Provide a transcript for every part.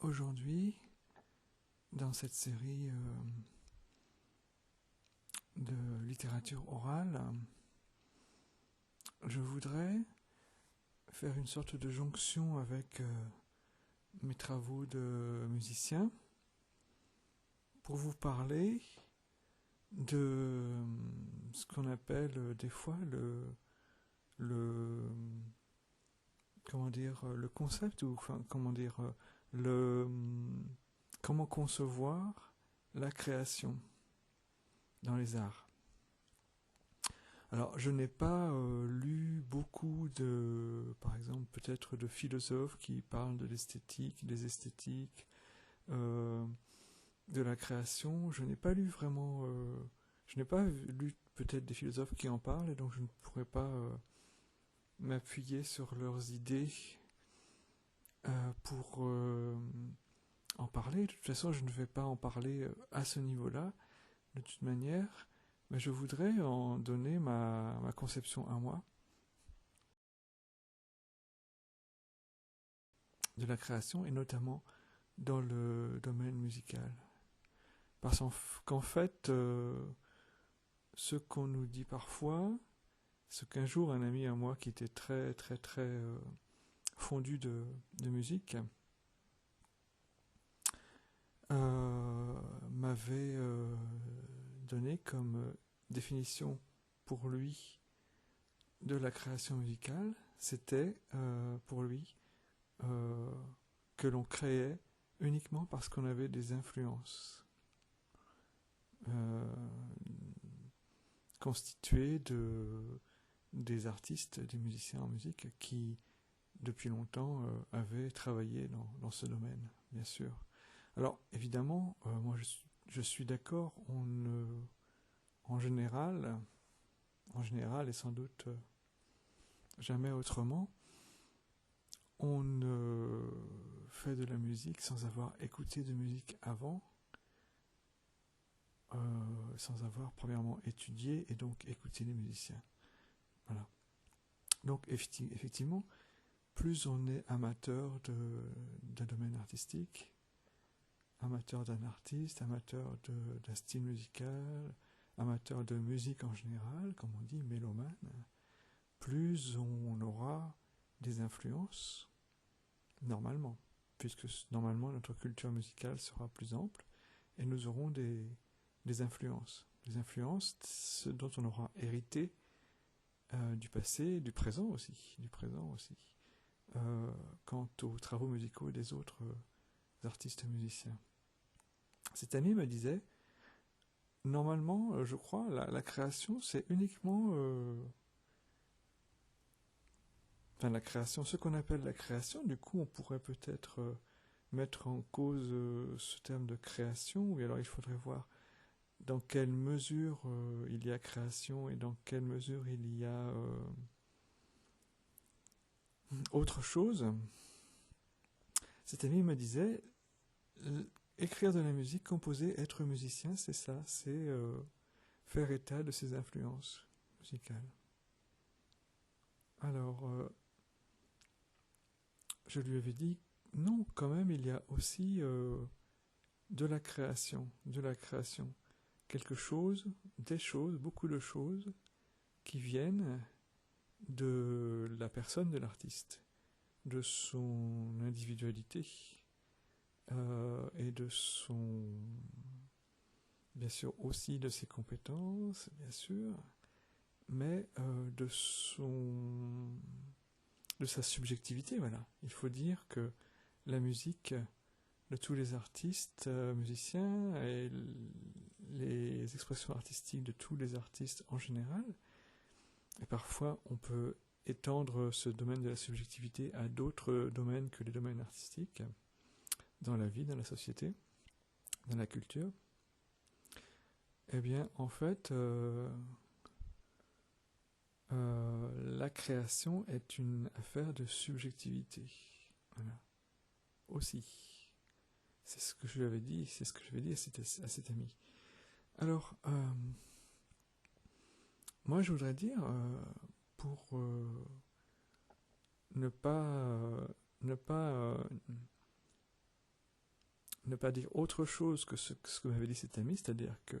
Aujourd'hui, dans cette série de littérature orale, je voudrais faire une sorte de jonction avec mes travaux de musicien pour vous parler de ce qu'on appelle des fois le le concept, ou enfin, comment concevoir la création dans les arts. Alors, je n'ai pas lu beaucoup par exemple, peut-être de philosophes qui parlent de l'esthétique, des esthétiques, de la création. Je n'ai pas lu vraiment, je n'ai pas lu peut-être des philosophes qui en parlent, et donc je ne pourrais pas m'appuyer sur leurs idées pour en parler. De toute façon, je ne vais pas en parler à ce niveau-là, de toute manière, mais je voudrais en donner ma conception à moi de la création, et notamment dans le domaine musical. Parce qu'en fait, ce qu'on nous dit parfois, ce qu'un jour un ami à moi qui était très très très fondu de musique m'avait donné comme définition pour lui de la création musicale, c'était pour lui que l'on créait uniquement parce qu'on avait des influences constituées des artistes, des musiciens en musique qui depuis longtemps avaient travaillé dans ce domaine, bien sûr. Alors évidemment, moi je suis d'accord, en général et sans doute jamais autrement, on ne fait de la musique sans avoir écouté de musique avant, sans avoir premièrement étudié et donc écouté les musiciens. Voilà. Donc effectivement, plus on est amateur d'un domaine artistique, amateur d'un artiste, amateur d'un style musical, amateur de musique en général, comme on dit, mélomane, plus on aura des influences, normalement, puisque normalement notre culture musicale sera plus ample, et nous aurons des influences. Des influences, ce dont on aura hérité du passé, du présent aussi, quant aux travaux musicaux des autres artistes musiciens. Cet ami me disait, normalement, je crois, la création, c'est uniquement... la création, ce qu'on appelle la création, du coup, on pourrait peut-être mettre en cause ce terme de création, ou alors il faudrait voir dans quelle mesure il y a création et dans quelle mesure il y a autre chose. Cet ami me disait, écrire de la musique, composer, être musicien, c'est ça, c'est faire état de ses influences musicales. Alors, je lui avais dit, non, quand même, il y a aussi de la création. Quelque chose, des choses, beaucoup de choses qui viennent de la personne de l'artiste, de son individualité et de son... bien sûr aussi de ses compétences, bien sûr, mais de sa subjectivité, voilà. Il faut dire que la musique de tous les artistes musiciens et les expressions artistiques de tous les artistes en général, et parfois on peut étendre ce domaine de la subjectivité à d'autres domaines que les domaines artistiques, dans la vie, dans la société, dans la culture, eh bien en fait la création est une affaire de subjectivité. Voilà. Aussi. C'est ce que je lui avais dit, c'est ce que je vais dire à cet ami. Alors, moi je voudrais dire, pour ne pas ne pas dire autre chose que ce que m'avait dit cet ami, c'est-à-dire que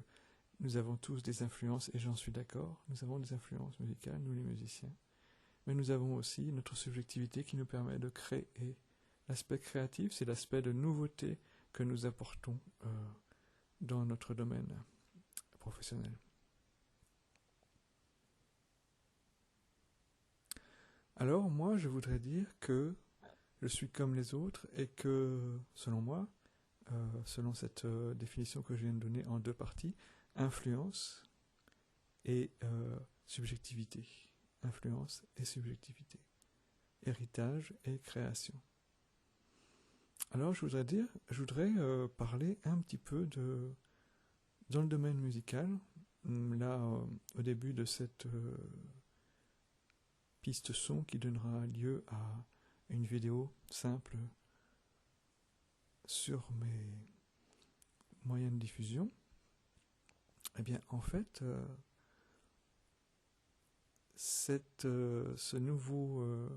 nous avons tous des influences, et j'en suis d'accord, nous avons des influences musicales, nous les musiciens, mais nous avons aussi notre subjectivité qui nous permet de créer. L'aspect créatif, c'est l'aspect de nouveauté que nous apportons dans notre domaine professionnel. Alors, moi, je voudrais dire que je suis comme les autres et que, selon moi, selon cette définition que je viens de donner en 2 parties, influence et subjectivité. Influence et subjectivité. Héritage et création. Alors, je voudrais parler un petit peu dans le domaine musical. Là, au début de cette piste son qui donnera lieu à une vidéo simple sur mes moyens de diffusion, eh bien, en fait, cette nouvelle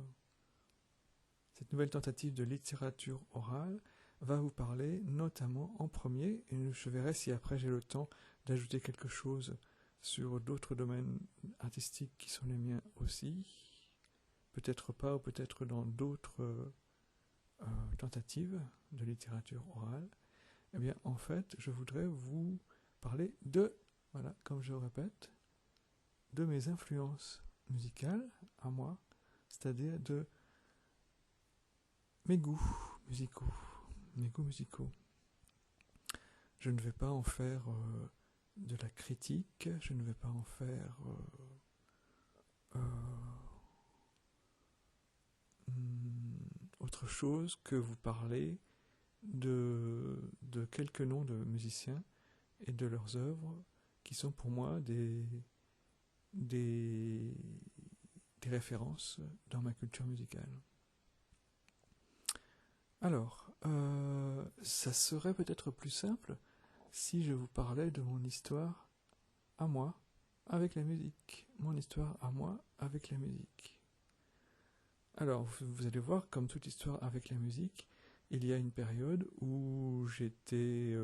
tentative de littérature orale va vous parler notamment en premier, et je verrai si après j'ai le temps d'ajouter quelque chose sur d'autres domaines artistiques qui sont les miens aussi, peut-être pas, ou peut-être dans d'autres tentatives de littérature orale. Eh bien, en fait, je voudrais vous parler voilà, comme je le répète, de mes influences musicales à moi, c'est-à-dire de mes goûts musicaux. Je ne vais pas en faire de la critique, je ne vais pas en faire autre chose que vous parler de quelques noms de musiciens et de leurs œuvres qui sont pour moi des références dans ma culture musicale. Alors, ça serait peut-être plus simple si je vous parlais de mon histoire à moi avec la musique. Mon histoire à moi avec la musique. Alors, vous allez voir, comme toute histoire avec la musique, il y a une période où j'étais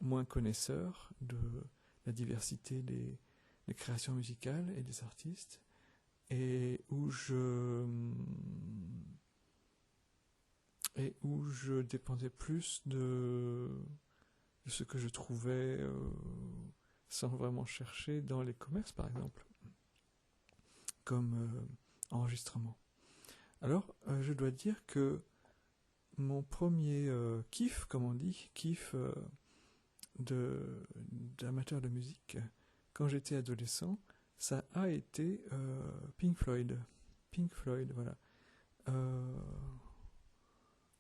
moins connaisseur de la diversité des créations musicales et des artistes, et où je dépendais plus de ce que je trouvais sans vraiment chercher dans les commerces, par exemple, comme enregistrement. Alors, je dois dire que mon premier kiff, comme on dit, kiff d'amateur de musique, quand j'étais adolescent, ça a été Pink Floyd. Pink Floyd, voilà.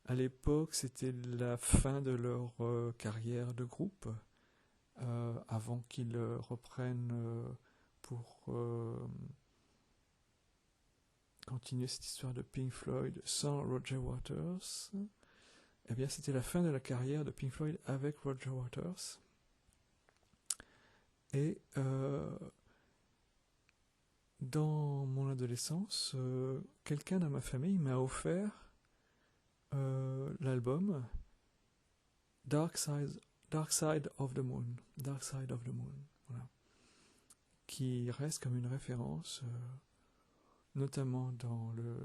À l'époque, c'était la fin de leur carrière de groupe, avant qu'ils reprennent pour continuer cette histoire de Pink Floyd sans Roger Waters. Eh bien, c'était la fin de la carrière de Pink Floyd avec Roger Waters. Et dans mon adolescence, quelqu'un dans ma famille m'a offert l'album Dark Side of the Moon, voilà, qui reste comme une référence, notamment dans le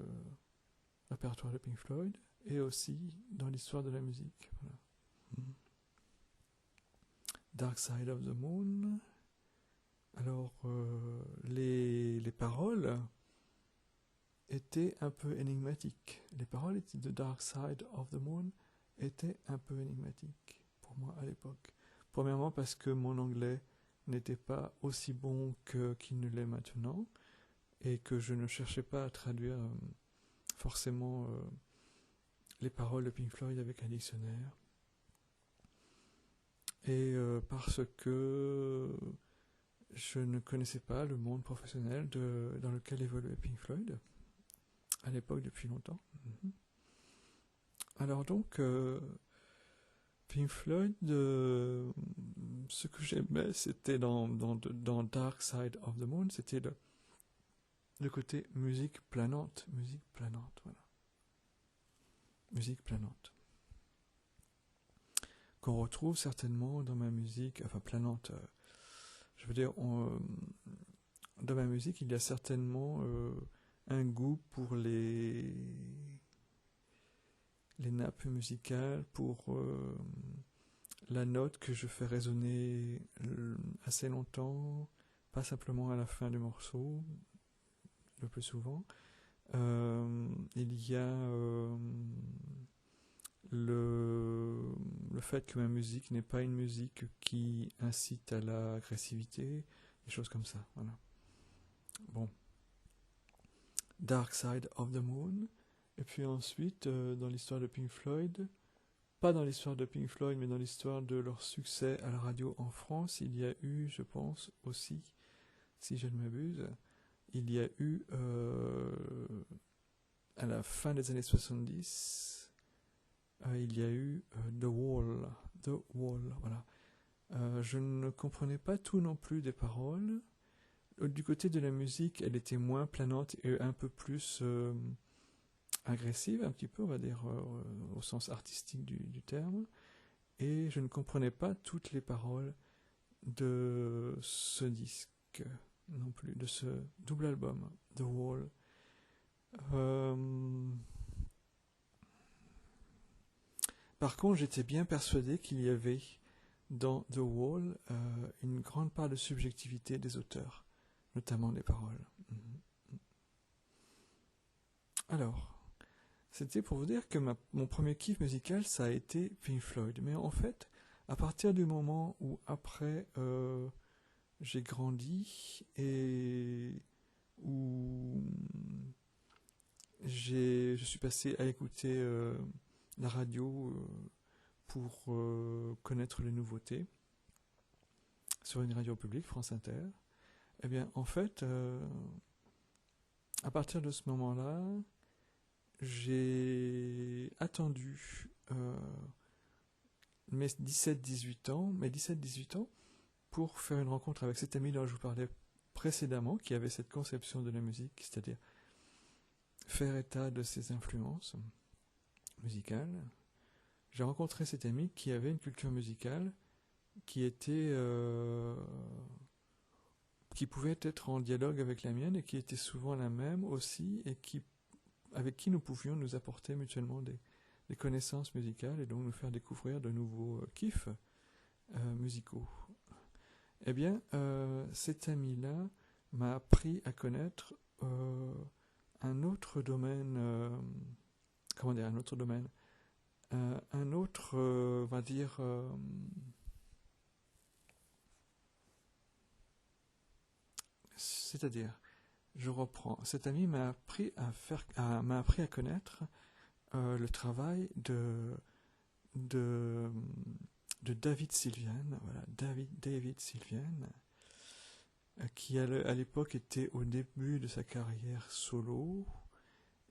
répertoire de Pink Floyd et aussi dans l'histoire de la musique. Voilà. Dark Side of the Moon. Alors, les paroles étaient un peu énigmatiques. Les paroles de Dark Side of the Moon étaient un peu énigmatiques pour moi à l'époque. Premièrement parce que mon anglais n'était pas aussi bon qu'il ne l'est maintenant, et que je ne cherchais pas à traduire forcément les paroles de Pink Floyd avec un dictionnaire. Et parce que je ne connaissais pas le monde professionnel dans lequel évoluait Pink Floyd à l'époque depuis longtemps. Alors donc, Pink Floyd, ce que j'aimais, c'était dans Dark Side of the Moon, c'était le côté musique planante, voilà. Musique planante. qu'on retrouve certainement dans ma musique, enfin planante. Je veux dire, dans ma musique, il y a certainement un goût pour les nappes musicales, pour la note que je fais résonner assez longtemps, pas simplement à la fin du morceau, le plus souvent. Il y a le fait que ma musique n'est pas une musique qui incite à l'agressivité, des choses comme ça. Voilà. Bon. Dark Side of the Moon. Et puis ensuite, dans l'histoire de Pink Floyd, pas dans l'histoire de Pink Floyd, mais dans l'histoire de leur succès à la radio en France, il y a eu, je pense aussi, si je ne m'abuse, il y a eu, à la fin des années 70, il y a eu The Wall, voilà. Je ne comprenais pas tout non plus des paroles. Du côté de la musique, elle était moins planante et un peu plus agressive, un petit peu, on va dire, au sens artistique du terme. Et je ne comprenais pas toutes les paroles de ce disque non plus, de ce double album, The Wall. Par contre, j'étais bien persuadé qu'il y avait dans The Wall une grande part de subjectivité des auteurs, notamment des paroles. Alors, c'était pour vous dire que mon premier kiff musical, ça a été Pink Floyd. Mais en fait, à partir du moment où après j'ai grandi et où je suis passé à écouter la radio pour connaître les nouveautés sur une radio publique, France Inter, eh bien, en fait, à partir de ce moment-là, j'ai attendu mes 17-18 ans pour faire une rencontre avec cet ami dont je vous parlais précédemment, qui avait cette conception de la musique, c'est-à-dire faire état de ses influences musicales. J'ai rencontré cet ami qui avait une culture musicale qui était qui pouvait être en dialogue avec la mienne et qui était souvent la même aussi et avec qui nous pouvions nous apporter mutuellement des connaissances musicales et donc nous faire découvrir de nouveaux kiffs musicaux. Eh bien, cet ami-là m'a appris à connaître un autre domaine, on va dire, c'est-à-dire, je reprends, cet ami m'a appris à connaître le travail de David Sylvian, voilà, David Sylvian, qui à l'époque était au début de sa carrière solo,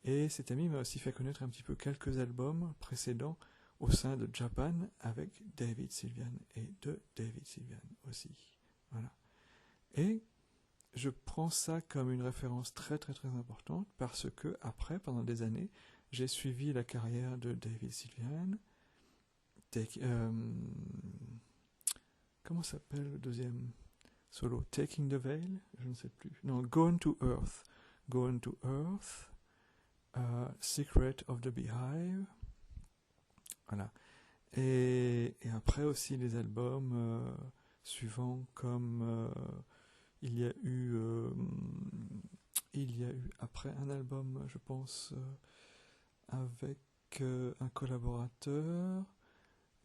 et cet ami m'a aussi fait connaître un petit peu quelques albums précédents au sein de Japan avec David Sylvian et de David Sylvian aussi. Voilà. Et je prends ça comme une référence très très très importante parce que après, pendant des années, j'ai suivi la carrière de David Sylvian. Comment s'appelle le deuxième solo? Taking the Veil? Je ne sais plus. Non, Going to Earth. Going to Earth. Secret of the Beehive. Voilà. Et après aussi les albums suivants comme il y a eu après un album, je pense, avec un collaborateur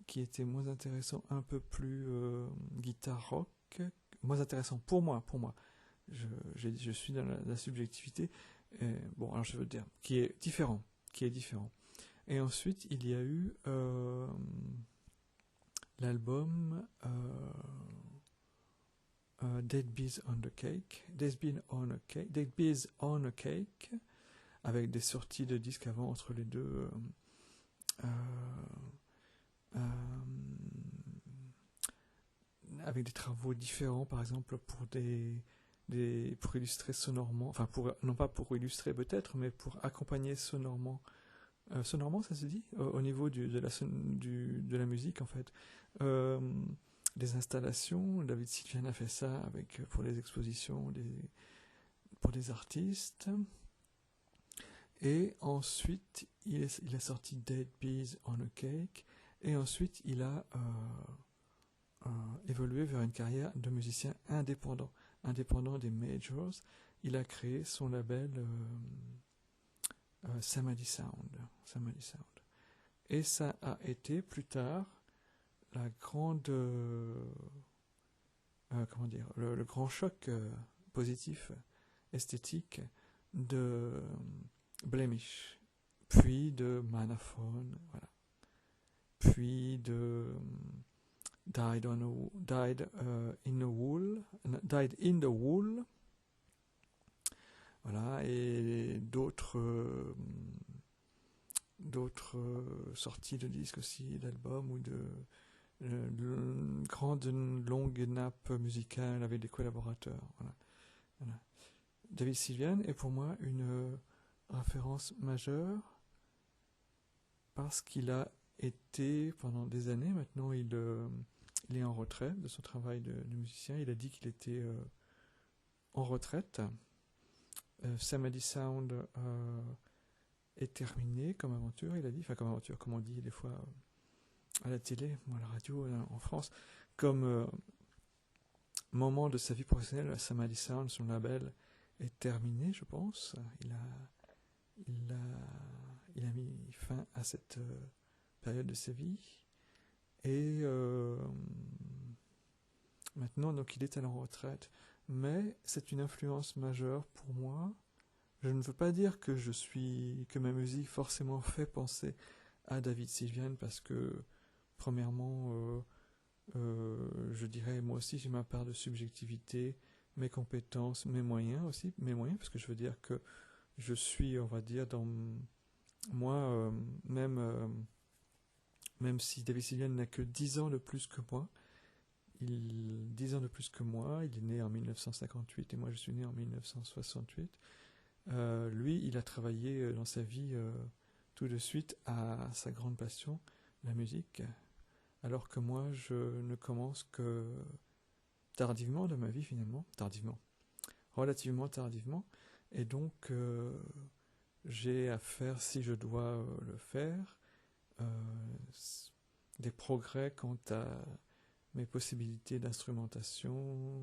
qui était moins intéressant, un peu plus guitare rock, moins intéressant pour moi. Je suis dans la subjectivité. Et, bon, alors je veux dire, qui est différent. Et ensuite, il y a eu l'album Dead Bees on a Cake, avec des sorties de disques avant entre les deux. Avec des travaux différents, par exemple pour pour illustrer sonorement, enfin non pas pour illustrer peut-être, mais pour accompagner sonorement Sonorement, ça se dit, au niveau de la musique, en fait. Euh, des installations, David Sylvian a fait ça pour les expositions, pour des artistes. Et ensuite, il a sorti Dead Bees on a Cake. Et ensuite, il a évolué vers une carrière de musicien indépendant des majors. Il a créé son label Samadhi Sound. Et ça a été plus tard la grande, comment dire, le grand choc positif, esthétique de Blemish, puis de Manaphone, voilà, puis de Died in the Wool, voilà, et d'autres sorties de disques aussi, d'albums ou de grande longue nappe musicale avec des collaborateurs. Voilà. David Sylvian est pour moi une référence majeure parce qu'il a été pendant des années, maintenant il est en retraite de son travail de musicien. Il a dit qu'il était en retraite. Samadhi Sound est terminé comme aventure, il a dit, enfin comme aventure, comme on dit des fois à la télé ou à la radio en France, comme moment de sa vie professionnelle. Samadhi Sound, son label, est terminé, je pense. Il a mis fin à cette période de sa vie. Et maintenant, donc, il est à la retraite. Mais c'est une influence majeure pour moi. Je ne veux pas dire que ma musique forcément fait penser à David Sylvian, parce que, premièrement, je dirais, moi aussi, j'ai ma part de subjectivité, mes compétences, mes moyens aussi, parce que je veux dire que je suis, on va dire, dans moi, même si David Sylvian n'a que 10 ans de plus que moi, 10 ans de plus que moi, il est né en 1958 et moi je suis né en 1968. Lui, il a travaillé dans sa vie tout de suite à sa grande passion, la musique, alors que moi je ne commence que tardivement dans ma vie finalement, relativement tardivement, et donc j'ai à faire, si je dois le faire, des progrès quant à mes possibilités d'instrumentation,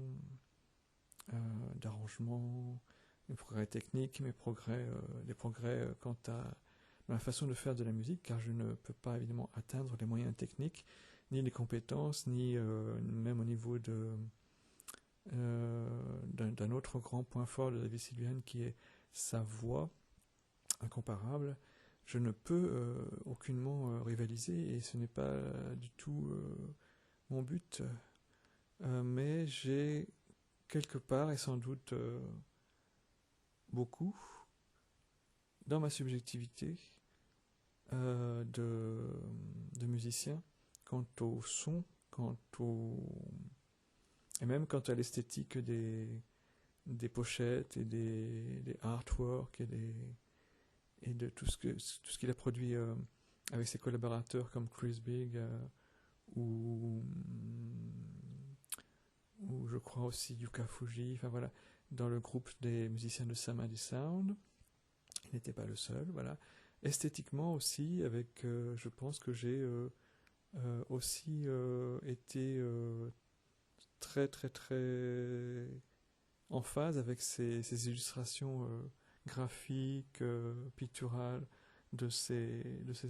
d'arrangement, mes progrès techniques, des progrès quant à ma façon de faire de la musique, car je ne peux pas évidemment atteindre les moyens techniques, ni les compétences, ni même au niveau d'un autre grand point fort de David Sylvian, qui est sa voix incomparable. Je ne peux aucunement rivaliser, et ce n'est pas du tout mon but, mais j'ai quelque part, et sans doute beaucoup, dans ma subjectivité de musicien, quant au son, et même quant à l'esthétique des pochettes et des artworks et de tout ce qu'il a produit avec ses collaborateurs comme Chris Big ou je crois aussi Yuka Fuji, enfin voilà, dans le groupe des musiciens de Samadhi Sound. Il n'était pas le seul, voilà. Esthétiquement aussi, je pense que j'ai aussi été très très très en phase avec ces illustrations graphiques, picturales de ces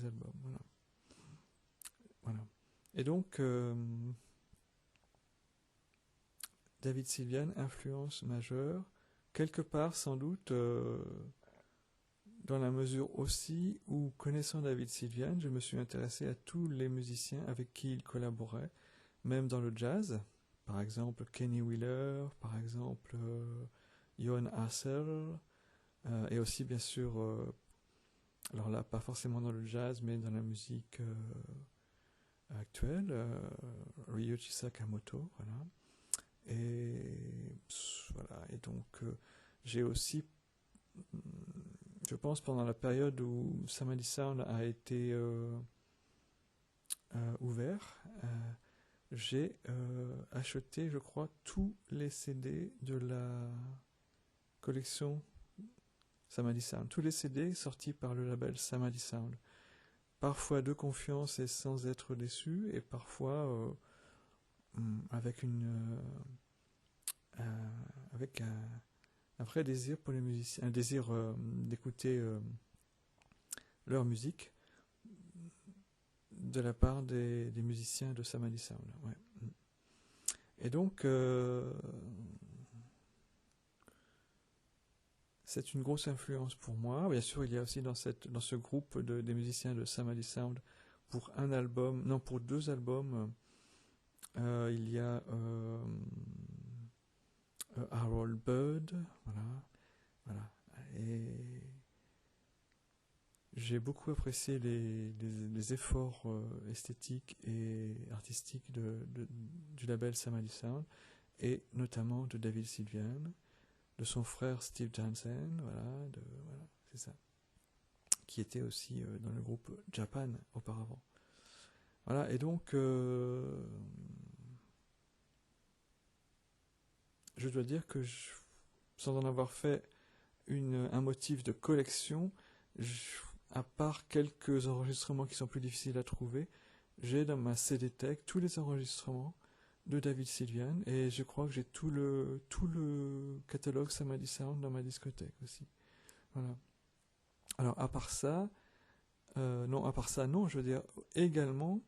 albums, voilà. Et donc David Sylvian, influence majeure, quelque part sans doute dans la mesure aussi où, connaissant David Sylvian, je me suis intéressé à tous les musiciens avec qui il collaborait, même dans le jazz, par exemple Kenny Wheeler, par exemple Johan Hassel, et aussi bien sûr, alors là pas forcément dans le jazz, mais dans la musique actuelle, Ryuichi Sakamoto, voilà. Et voilà, et donc j'ai aussi, je pense pendant la période où Samadhi Sound a été ouvert, j'ai acheté, je crois, tous les CD de la collection Samadhi Sound. Tous les CD sortis par le label Samadhi Sound. Parfois de confiance et sans être déçu, et parfois avec avec un vrai désir pour les musiciens, un désir d'écouter leur musique de la part des musiciens de Samadhi Sound. Ouais. Et donc, c'est une grosse influence pour moi. Bien sûr, il y a aussi dans ce groupe des musiciens de Samadhi Sound, pour deux albums, il y a Harold Bird, voilà. Et j'ai beaucoup apprécié les efforts esthétiques et artistiques du label Samadhi Sound, et notamment de David Sylvian, de son frère Steve Jansen, voilà, c'est ça, qui était aussi dans le groupe Japan auparavant. Voilà, et donc je dois dire que sans en avoir fait un motif de collection, à part quelques enregistrements qui sont plus difficiles à trouver, j'ai dans ma CD Tech tous les enregistrements de David Sylvian, et je crois que j'ai tout le catalogue Samadhi Sound dans ma discothèque aussi. Voilà. Alors à part ça, non, je veux dire, également,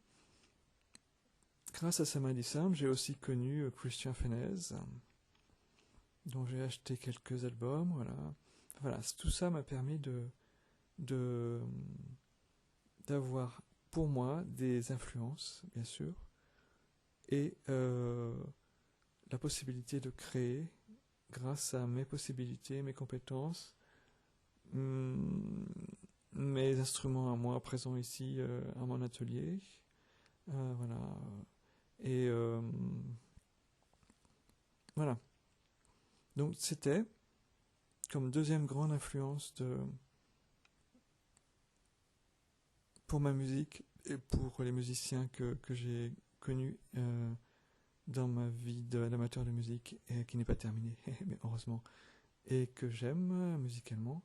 grâce à Samadhi Sound, j'ai aussi connu Christian Fennesz, dont j'ai acheté quelques albums, voilà, tout ça m'a permis d'avoir pour moi des influences, bien sûr, et la possibilité de créer grâce à mes possibilités, mes compétences, mes instruments à moi présents ici à mon atelier, voilà, et voilà. Donc c'était comme deuxième grande influence pour ma musique et pour les musiciens que j'ai connus dans ma vie d'amateur de musique, et qui n'est pas terminée, mais heureusement, et que j'aime musicalement.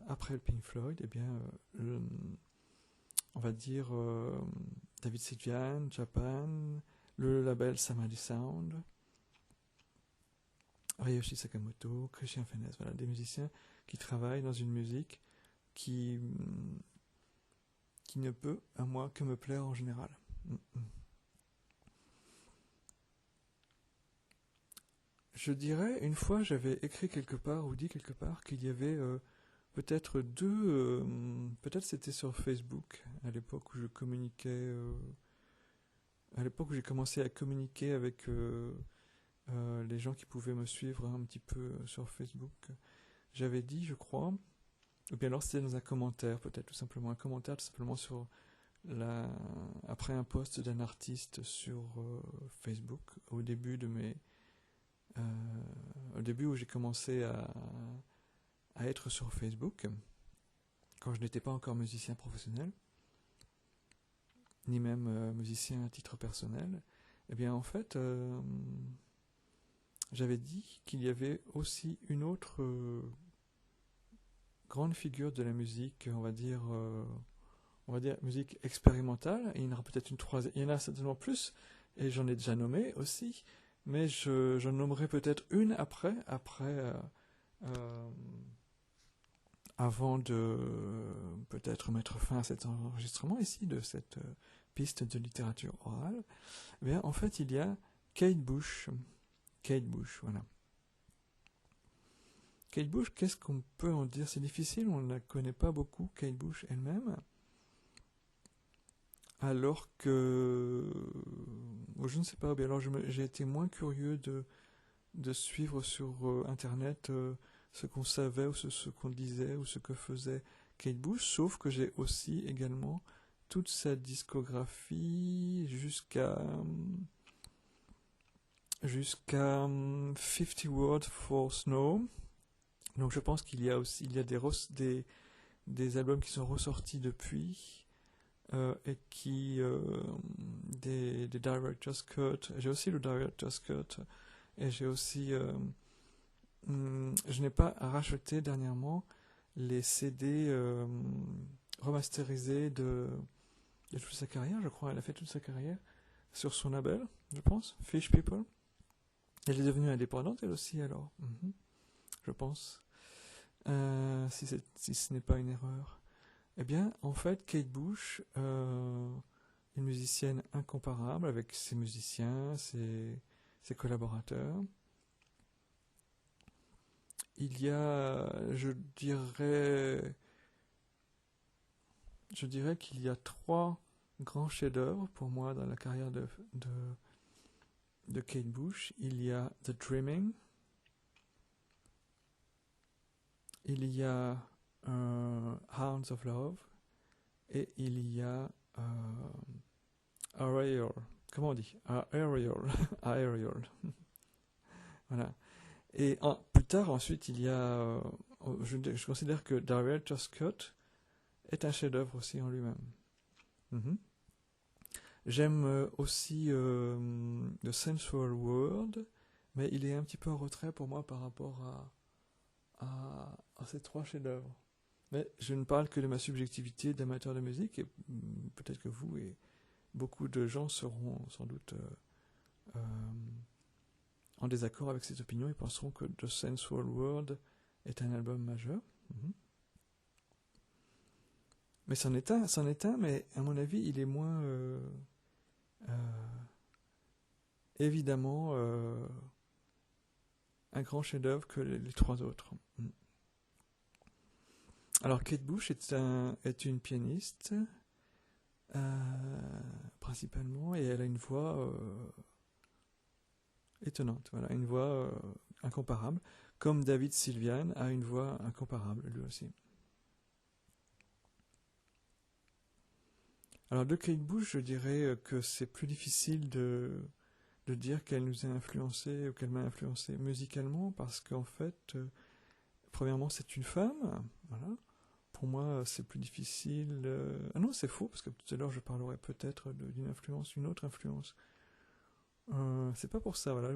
Après le Pink Floyd, eh bien, on va dire David Sylvian, Japan, le label Samadhi Sound, Ryoshi Sakamoto, Christian Fennesz, voilà, des musiciens qui travaillent dans une musique qui ne peut, à moi, que me plaire en général. Je dirais, une fois, j'avais écrit quelque part, ou dit quelque part, qu'il y avait peut-être peut-être c'était sur Facebook, à l'époque où je communiquais, à l'époque où j'ai commencé à communiquer avec les gens qui pouvaient me suivre un petit peu sur Facebook. J'avais dit, je crois, ou bien alors c'était dans un commentaire, peut-être tout simplement sur après un post d'un artiste sur Facebook, au début où j'ai commencé à être sur Facebook, quand je n'étais pas encore musicien professionnel, ni même musicien à titre personnel. Eh bien, en fait, j'avais dit qu'il y avait aussi une autre grande figure de la musique, on va dire musique expérimentale, et il y en aura peut-être une troisième, il y en a certainement plus, et j'en ai déjà nommé aussi, mais j'en nommerai peut-être une après avant de peut-être mettre fin à cet enregistrement ici, de cette piste de littérature orale. Eh bien, en fait, il y a Kate Bush, voilà. Kate Bush, qu'est-ce qu'on peut en dire? C'est difficile, on ne la connaît pas beaucoup, Kate Bush elle-même. Alors que, je ne sais pas, bien alors j'ai été moins curieux de suivre sur Internet ce qu'on savait, ou ce qu'on disait, ou ce que faisait Kate Bush, sauf que j'ai aussi également toute sa discographie jusqu'à 50 Words for Snow, Donc je pense qu'il y a aussi des albums qui sont ressortis depuis et qui des Director's Cut. J'ai aussi le Director's Cut et j'ai aussi je n'ai pas racheté dernièrement les CD remasterisés de toute sa carrière, je crois. Elle a fait toute sa carrière sur son label, je pense, Fish People. Elle est devenue indépendante, elle aussi, alors. Je pense. Si ce n'est pas une erreur. Eh bien, en fait, Kate Bush, une musicienne incomparable avec ses musiciens, ses collaborateurs. Il y a, je dirais qu'il y a 3 grands chefs-d'œuvre pour moi dans la carrière de Kate Bush. Il y a The Dreaming, il y a Hounds of Love et il y a Aerial. Comment on dit? Aerial. Aerial. Voilà. Et plus tard, ensuite, il y a... je considère que Director's Cut est un chef-d'œuvre aussi en lui-même. J'aime aussi The Sensual World, mais il est un petit peu en retrait pour moi par rapport à ces 3 chefs-d'œuvre. Mais je ne parle que de ma subjectivité d'amateur de musique, et peut-être que vous et beaucoup de gens seront sans doute en désaccord avec cette opinion et penseront que The Sensual World est un album majeur. Mais c'en est un, mais à mon avis, il est moins évidemment un grand chef-d'œuvre que les 3 autres. Alors Kate Bush est une pianiste principalement, et elle a une voix étonnante, voilà, une voix incomparable, comme David Sylvian a une voix incomparable lui aussi. Alors de Kate Bush, je dirais que c'est plus difficile de dire qu'elle nous a influencé ou qu'elle m'a influencé musicalement, parce qu'en fait, premièrement, c'est une femme, voilà. Pour moi, c'est plus difficile. Ah non, c'est faux, parce que tout à l'heure, je parlerai peut-être d'une influence, une autre influence. C'est pas pour ça, voilà.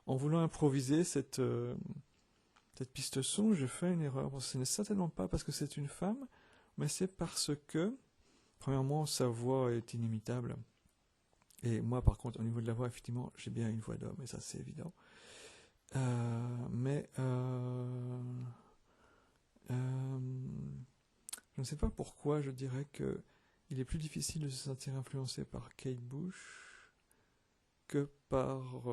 En voulant improviser cette piste son, je fais une erreur. Bon, ce n'est certainement pas parce que c'est une femme, mais c'est parce que, premièrement, sa voix est inimitable. Et moi, par contre, au niveau de la voix, effectivement, j'ai bien une voix d'homme, et ça, c'est évident. Mais je ne sais pas pourquoi je dirais que il est plus difficile de se sentir influencé par Kate Bush que par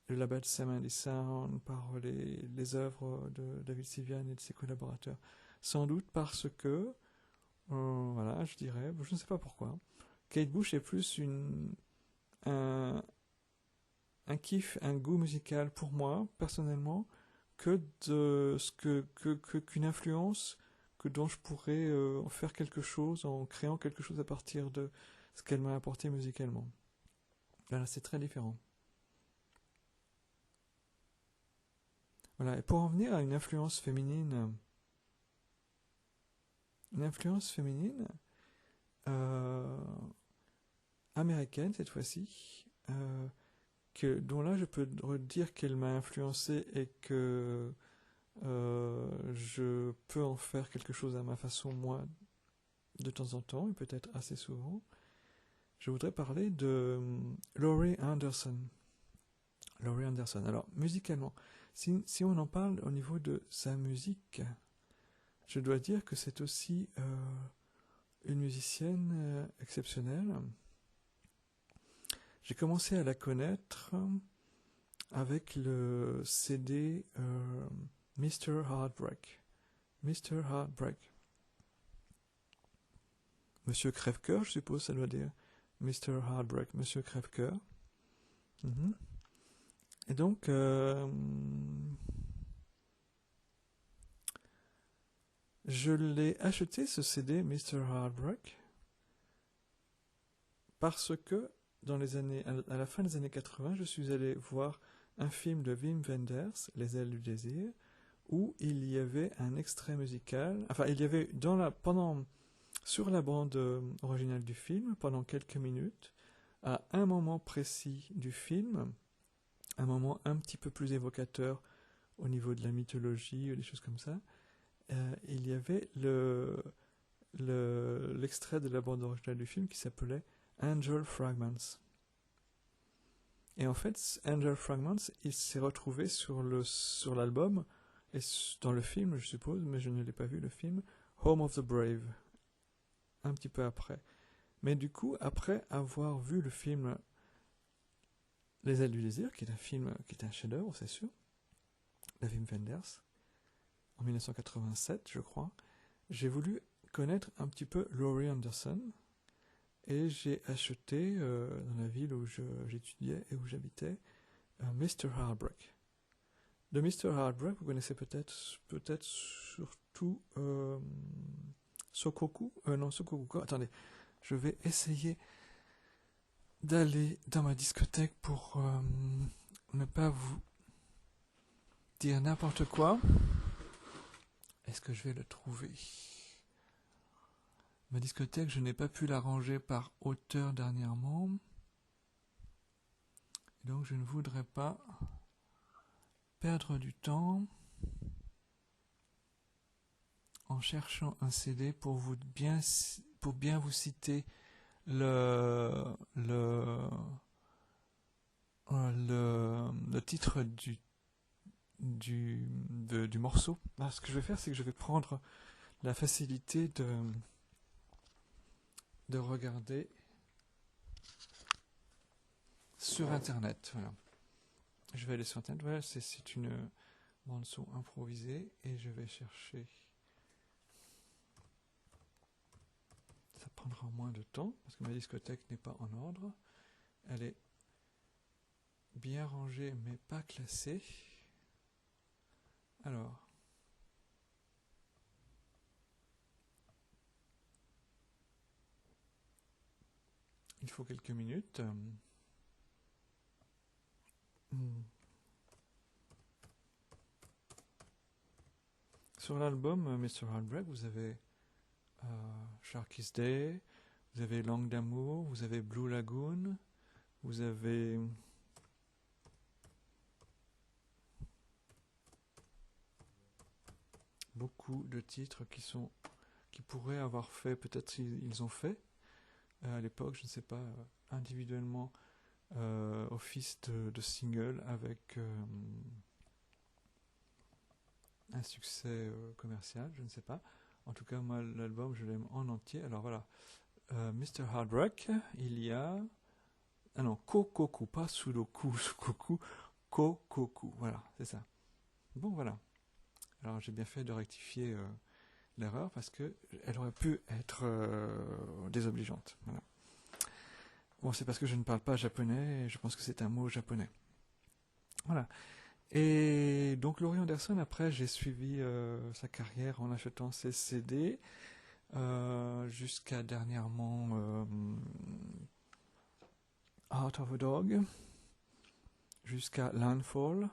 le label Sam & Sound, par les œuvres de David Sylvian et de ses collaborateurs. Sans doute parce que, voilà, je dirais, je ne sais pas pourquoi, Kate Bush est plus un kiff, un goût musical pour moi, personnellement, que qu'une influence dont je pourrais en faire quelque chose, en créant quelque chose à partir de ce qu'elle m'a apporté musicalement. Voilà, c'est très différent. Voilà, et pour en venir à une influence féminine américaine cette fois-ci, dont là je peux dire qu'elle m'a influencé et que je peux en faire quelque chose à ma façon, moi, de temps en temps, et peut-être assez souvent. Je voudrais parler de Laurie Anderson. Laurie Anderson. Alors, musicalement, si on en parle au niveau de sa musique, je dois dire que c'est aussi une musicienne exceptionnelle. J'ai commencé à la connaître avec le CD Mr. Heartbreak. Mr. Heartbreak. Monsieur Crève-Cœur, je suppose, ça doit dire. Mr. Heartbreak, Monsieur Crève-Cœur. Et donc, je l'ai acheté, ce CD Mr. Heartbreak, parce que à la fin des années 80, je suis allé voir un film de Wim Wenders, Les ailes du désir, où il y avait un extrait musical, enfin il y avait sur la bande originale du film, pendant quelques minutes, à un moment précis du film, un moment un petit peu plus évocateur au niveau de la mythologie ou des choses comme ça, il y avait l'extrait de la bande originale du film qui s'appelait Angel Fragments. Et en fait, Angel Fragments, il s'est retrouvé sur l'album, et dans le film, je suppose, mais je ne l'ai pas vu, le film, Home of the Brave, un petit peu après. Mais du coup, après avoir vu le film Les ailes du désir, qui est un film, qui est un chef-d'œuvre, c'est sûr, de Wim Wenders, en 1987, je crois, j'ai voulu connaître un petit peu Laurie Anderson, et j'ai acheté, dans la ville où j'étudiais et où j'habitais, Mr. Heartbreak. De Mr. Heartbreak, vous connaissez peut-être surtout Sokoku. Non, Sokoku. Attendez, je vais essayer d'aller dans ma discothèque pour ne pas vous dire n'importe quoi. Est-ce que je vais le trouver? Ma discothèque, je n'ai pas pu la ranger par auteur dernièrement. Donc je ne voudrais pas perdre du temps en cherchant un CD pour bien vous citer le titre du morceau. Alors, ce que je vais faire, c'est que je vais prendre la facilité de regarder sur internet. Voilà. Je vais aller sur internet. Voilà, c'est une bande son improvisée et je vais chercher. Ça prendra moins de temps parce que ma discothèque n'est pas en ordre. Elle est bien rangée mais pas classée. Alors. Il faut quelques minutes. Sur l'album Mr. Heartbreak, vous avez Sharky's Day, vous avez Langue d'amour, vous avez Blue Lagoon, vous avez beaucoup de titres qui pourraient avoir fait, peut-être ils ont fait à l'époque, je ne sais pas, individuellement office de single avec un succès commercial, je ne sais pas. En tout cas, moi, l'album, je l'aime en entier. Alors voilà, Mr. Heartbreak, il y a... Ah non, Kokoku, pas Sudoku, Sukoku, Kokoku, voilà, c'est ça. Bon, voilà. Alors j'ai bien fait de rectifier l'erreur parce qu'elle aurait pu être désobligeante. Voilà. Bon, c'est parce que je ne parle pas japonais et je pense que c'est un mot japonais. Voilà. Et donc Laurie Anderson, après, j'ai suivi sa carrière en achetant ses CD jusqu'à dernièrement Heart of a Dog, jusqu'à Landfall.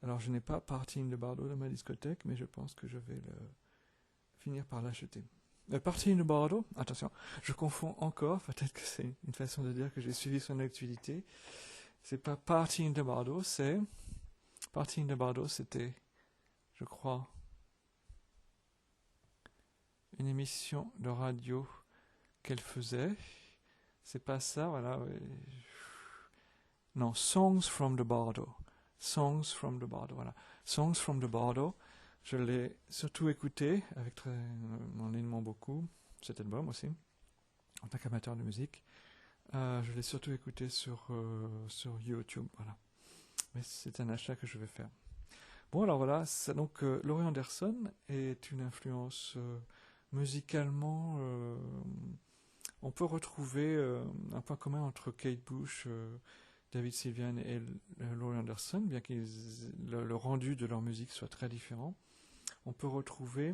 Alors je n'ai pas Party in the Bardo dans ma discothèque, mais je pense que je vais finir par l'acheter. Party in the Bardo, attention, je confonds encore, peut-être que c'est une façon de dire que j'ai suivi son actualité. C'est pas Party in the Bardo, c'est... Party in the Bardo, c'était, je crois, une émission de radio qu'elle faisait. C'est pas ça, voilà. Non, Songs from the Bardo. Songs from the Bardo, voilà. Songs from the Bardo, je l'ai surtout écouté, en aimant beaucoup, cet album aussi, en tant qu'amateur de musique. Je l'ai surtout écouté sur YouTube, voilà. Mais c'est un achat que je vais faire. Bon, alors voilà, donc Laurie Anderson est une influence musicalement. On peut retrouver un point commun entre Kate Bush, David Sylvian et Laurie Anderson, bien que le rendu de leur musique soit très différent. On peut retrouver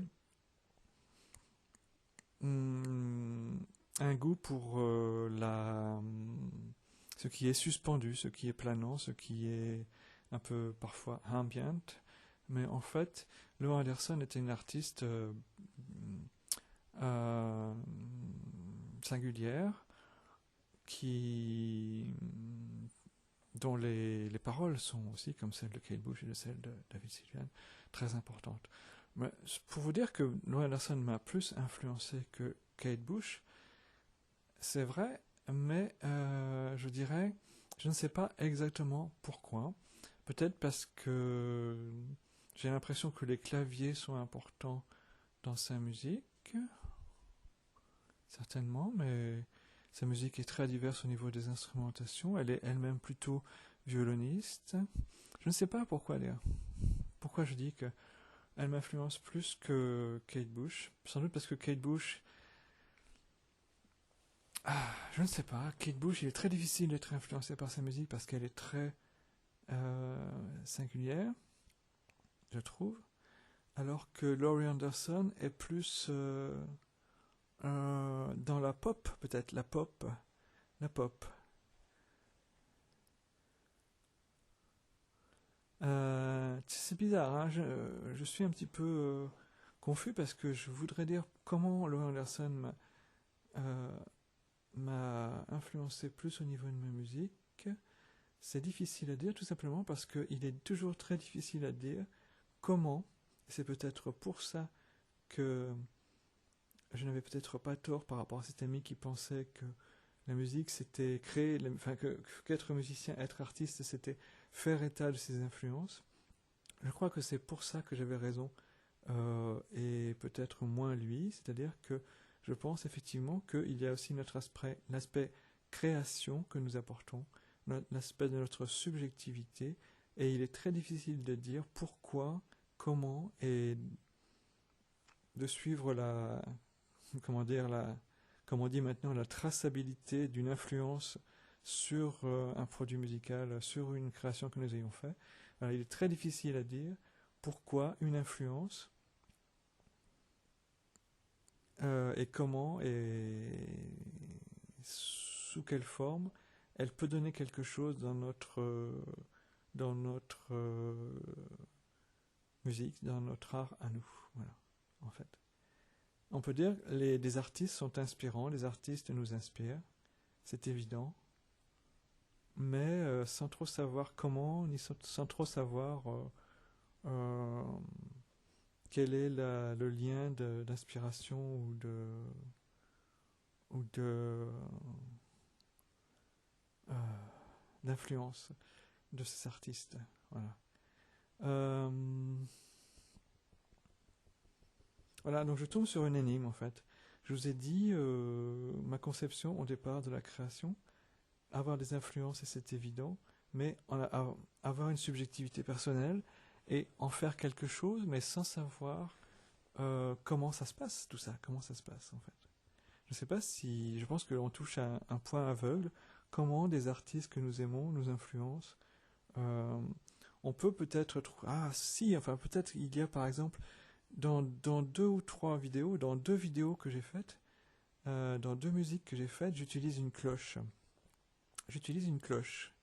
un goût pour ce qui est suspendu, ce qui est planant, ce qui est un peu parfois ambient. Mais en fait, Laurie Anderson était une artiste singulière dont les paroles sont aussi, comme celles de Kate Bush et de celles de David Sylvian, très importantes. Mais pour vous dire que Laurie Anderson m'a plus influencé que Kate Bush, c'est vrai, mais je dirais, je ne sais pas exactement pourquoi. Peut-être parce que j'ai l'impression que les claviers sont importants dans sa musique, certainement, mais sa musique est très diverse au niveau des instrumentations. Elle est elle-même plutôt violoniste. Je ne sais pas pourquoi d'ailleurs. Pourquoi je dis que elle m'influence plus que Kate Bush. Sans doute parce que Kate Bush... je ne sais pas. Kate Bush, il est très difficile d'être influencé par sa musique parce qu'elle est très singulière, je trouve. Alors que Laurie Anderson est plus dans la pop, peut-être. La pop. C'est bizarre, hein, je suis un petit peu confus parce que je voudrais dire comment Laurie Anderson m'a influencé plus au niveau de ma musique. C'est difficile à dire tout simplement parce qu'il est toujours très difficile à dire comment. C'est peut-être pour ça que je n'avais peut-être pas tort par rapport à cet ami qui pensait que la musique c'était créer, enfin qu'être musicien, être artiste, c'était faire état de ses influences. Je crois que c'est pour ça que j'avais raison et peut-être moins lui, c'est-à-dire que je pense effectivement qu'il y a aussi l'aspect création que nous apportons, l'aspect de notre subjectivité, et il est très difficile de dire pourquoi, comment, et de suivre comme on dit maintenant, la traçabilité d'une influence sur un produit musical, sur une création que nous ayons fait. Alors, il est très difficile à dire pourquoi une influence et comment et sous quelle forme elle peut donner quelque chose dans notre musique, dans notre art à nous. Voilà, en fait. On peut dire que des artistes sont inspirants, les artistes nous inspirent, c'est évident, mais sans trop savoir comment, ni sans trop savoir quel est le lien d'inspiration ou euh, d'influence de ces artistes. Voilà. Voilà, donc je tombe sur une énigme en fait. Je vous ai dit ma conception au départ de la création. Avoir des influences, et c'est évident, mais avoir une subjectivité personnelle et en faire quelque chose, mais sans savoir comment ça se passe, tout ça, comment ça se passe en fait. Je ne sais pas si... Je pense que l'on touche à un point aveugle. Comment des artistes que nous aimons nous influencent. On peut peut-être... Ah si, enfin peut-être il y a par exemple dans deux vidéos que j'ai faites, dans deux musiques que j'ai faites, j'utilise une cloche. J'utilise une cloche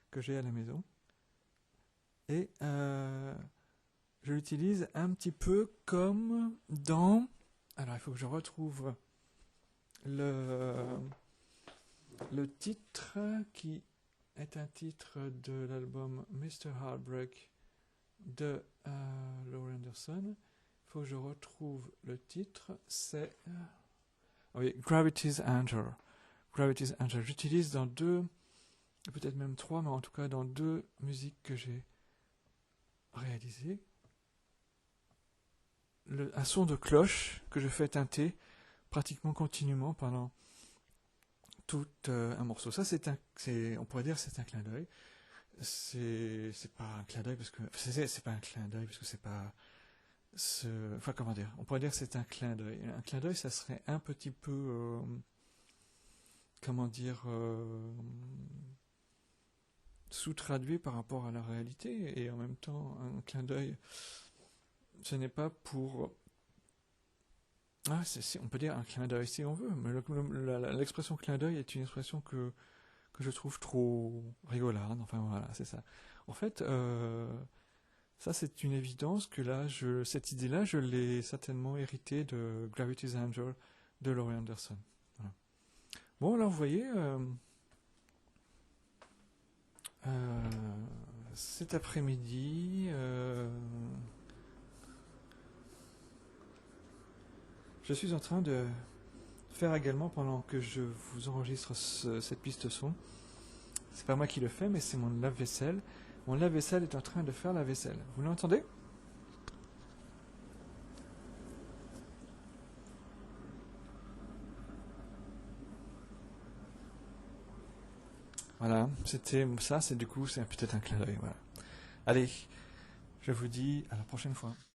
que j'ai à la maison. Et je l'utilise un petit peu comme dans... Alors il faut que je retrouve le titre qui est un titre de l'album Mr. Heartbreak de Laurie Anderson. Il faut que je retrouve le titre. C'est oui, Gravity's Angel. Gravity's Angel. J'utilise dans deux, peut-être même trois, mais en tout cas dans deux musiques que j'ai réalisées. Un son de cloche que je fais teinter pratiquement continuellement pendant tout un morceau. Ça, on pourrait dire c'est un clin d'œil. C'est pas un clin d'œil parce que c'est pas un clin d'œil parce que c'est pas enfin comment dire, on pourrait dire que c'est un clin d'œil. Un clin d'œil, ça serait un petit peu comment dire sous-traduit par rapport à la réalité, et en même temps un clin d'œil, ce n'est pas pour on peut dire un clin d'œil si on veut, mais l'expression clin d'œil est une expression que que je trouve trop rigolarde. Enfin voilà, c'est ça. En fait, ça c'est une évidence que là, cette idée-là, je l'ai certainement héritée de Gravity's Angel de Laurie Anderson. Voilà. Bon, alors vous voyez, cet après-midi, je suis en train de faire également, pendant que je vous enregistre cette piste son, c'est pas moi qui le fais, mais c'est mon lave-vaisselle. Mon lave-vaisselle est en train de faire la vaisselle. Vous l'entendez? Voilà, c'était ça, c'est du coup, c'est peut-être un clin d'œil. Voilà. Allez, je vous dis à la prochaine fois.